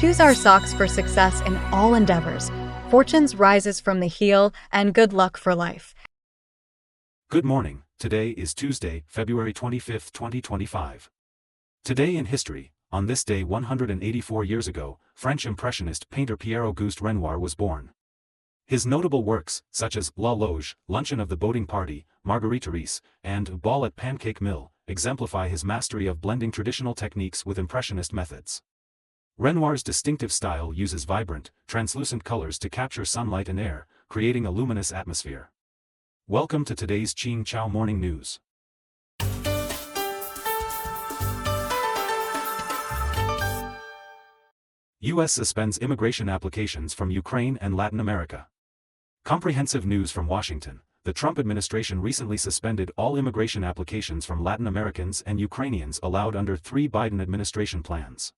choose our socks for success in all endeavors. Fortunes rises from the heel, and good luck for life. Good morning. Today is Tuesday, February 25, 2025. Today in history, on this day 184 years ago, French Impressionist painter Pierre-Auguste Renoir was born. His notable works, such as La Loge, Luncheon of the Boating Party, Marguerite and Ball at Pancake Mill, exemplify his mastery of blending traditional techniques with impressionist methods. Renoir's distinctive style uses vibrant, translucent colors to capture sunlight and air, creating a luminous atmosphere. Welcome to today's Ching Chow Morning News. U.S. suspends immigration applications from Ukraine and Latin America. Comprehensive news from Washington. The Trump administration recently suspended all immigration applications from Latin Americans and Ukrainians allowed under 3 Biden administration plans.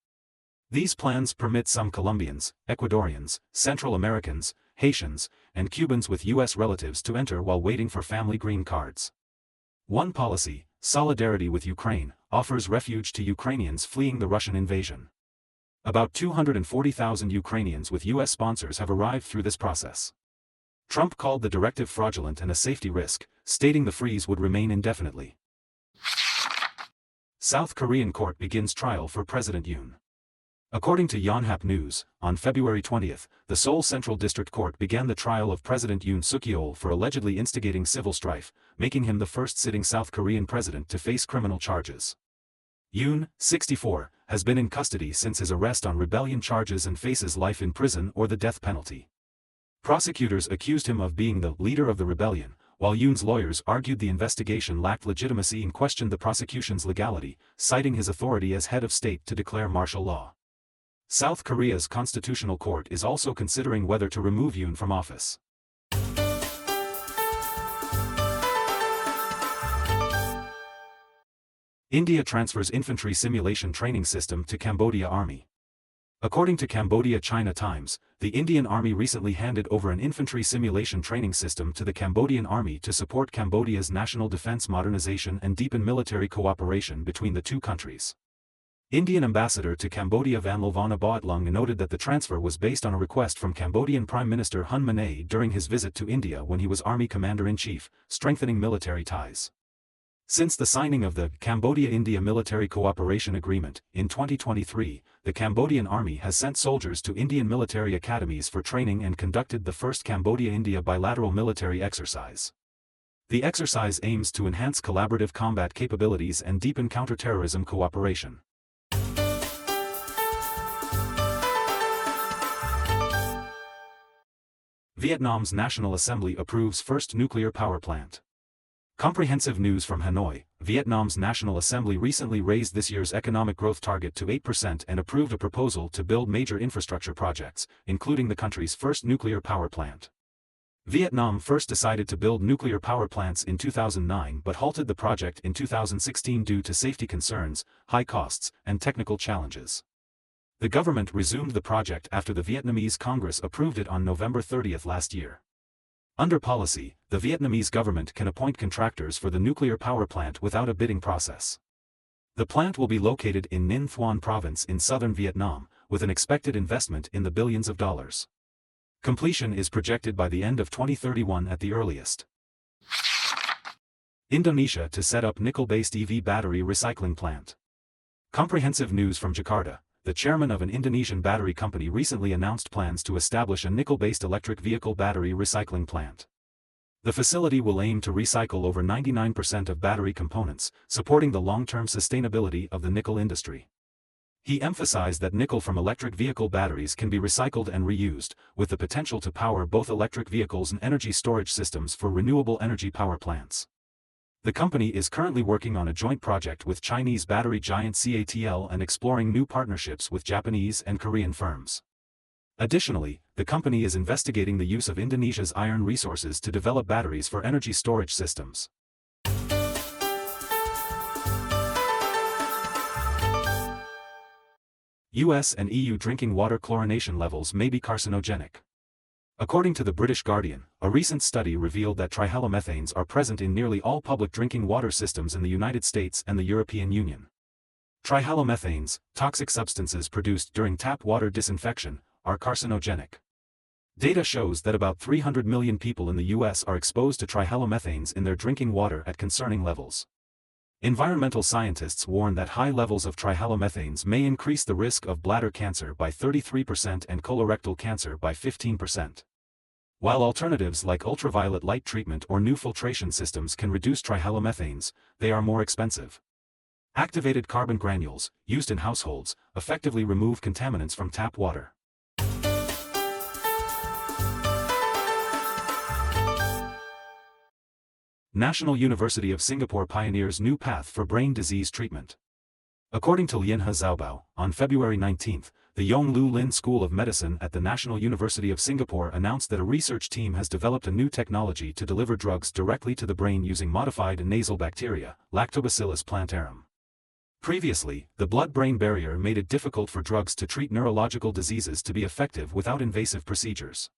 These plans permit some Colombians, Ecuadorians, Central Americans, Haitians, and Cubans with U.S. relatives to enter while waiting for family green cards. One policy, Solidarity with Ukraine, offers refuge to Ukrainians fleeing the Russian invasion. About 240,000 Ukrainians with U.S. sponsors have arrived through this process. Trump called the directive fraudulent and a safety risk, stating the freeze would remain indefinitely. South Korean court begins trial for President Yoon. According to Yonhap News, on February 20, the Seoul Central District Court began the trial of President Yoon Suk-yeol for allegedly instigating civil strife, making him the first sitting South Korean president to face criminal charges. Yoon, 64, has been in custody since his arrest on rebellion charges and faces life in prison or the death penalty. Prosecutors accused him of being the leader of the rebellion, while Yoon's lawyers argued the investigation lacked legitimacy and questioned the prosecution's legality, citing his authority as head of state to declare martial law. South Korea's constitutional court is also considering whether to remove Yoon from office. India transfers infantry simulation training system to Cambodia Army. According to Cambodia China Times, the Indian Army recently handed over an infantry simulation training system to the Cambodian Army to support Cambodia's national defense modernization and deepen military cooperation between the two countries. Indian ambassador to Cambodia Vanlalvana Boatlung noted that the transfer was based on a request from Cambodian Prime Minister Hun Manet during his visit to India when he was Army Commander-in-Chief, strengthening military ties. Since the signing of the Cambodia-India Military Cooperation Agreement in 2023, the Cambodian Army has sent soldiers to Indian military academies for training and conducted the first Cambodia-India bilateral military exercise. The exercise aims to enhance collaborative combat capabilities and deepen counterterrorism cooperation. Vietnam's National Assembly approves first nuclear power plant. Comprehensive news from Hanoi. Vietnam's National Assembly recently raised this year's economic growth target to 8% and approved a proposal to build major infrastructure projects, including the country's first nuclear power plant. Vietnam first decided to build nuclear power plants in 2009 but halted the project in 2016 due to safety concerns, high costs, and technical challenges. The government resumed the project after the Vietnamese Congress approved it on November 30 last year. Under policy, the Vietnamese government can appoint contractors for the nuclear power plant without a bidding process. The plant will be located in Ninh Thuan province in southern Vietnam, with an expected investment in the billions of dollars. Completion is projected by the end of 2031 at the earliest. Indonesia to set up nickel-based EV battery recycling plant. Comprehensive news from Jakarta. The chairman of an Indonesian battery company recently announced plans to establish a nickel-based electric vehicle battery recycling plant. The facility will aim to recycle over 99% of battery components, supporting the long-term sustainability of the nickel industry. He emphasized that nickel from electric vehicle batteries can be recycled and reused, with the potential to power both electric vehicles and energy storage systems for renewable energy power plants. The company is currently working on a joint project with Chinese battery giant CATL and exploring new partnerships with Japanese and Korean firms. Additionally, the company is investigating the use of Indonesia's iron resources to develop batteries for energy storage systems. US and EU drinking water chlorination levels may be carcinogenic. According to the British Guardian, a recent study revealed that trihalomethanes are present in nearly all public drinking water systems in the United States and the European Union. Trihalomethanes, toxic substances produced during tap water disinfection, are carcinogenic. Data shows that about 300 million people in the U.S. are exposed to trihalomethanes in their drinking water at concerning levels. Environmental scientists warn that high levels of trihalomethanes may increase the risk of bladder cancer by 33% and colorectal cancer by 15%. While alternatives like ultraviolet light treatment or new filtration systems can reduce trihalomethanes, they are more expensive. Activated carbon granules, used in households, effectively remove contaminants from tap water. National University of Singapore pioneers new path for brain disease treatment. According to Lianhe Xiaobao, on February 19, the Yong Lu Lin School of Medicine at the National University of Singapore announced that a research team has developed a new technology to deliver drugs directly to the brain using modified nasal bacteria, Lactobacillus plantarum. Previously, the blood-brain barrier made it difficult for drugs to treat neurological diseases to be effective without invasive procedures.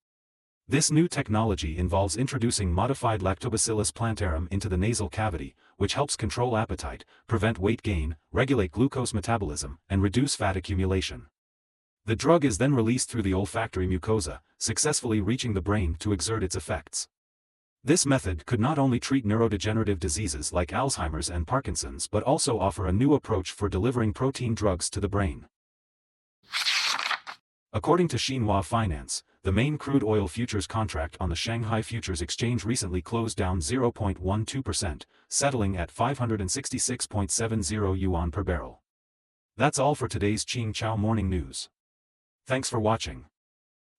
This new technology involves introducing modified Lactobacillus plantarum into the nasal cavity, which helps control appetite, prevent weight gain, regulate glucose metabolism, and reduce fat accumulation. The drug is then released through the olfactory mucosa, successfully reaching the brain to exert its effects. This method could not only treat neurodegenerative diseases like Alzheimer's and Parkinson's but also offer a new approach for delivering protein drugs to the brain. According to Xinhua Finance, the main crude oil futures contract on the Shanghai Futures Exchange recently closed down 0.12%, settling at 566.70 yuan per barrel. That's all for today's Qingchao Morning News. Thanks for watching.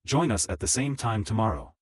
Join us at the same time tomorrow.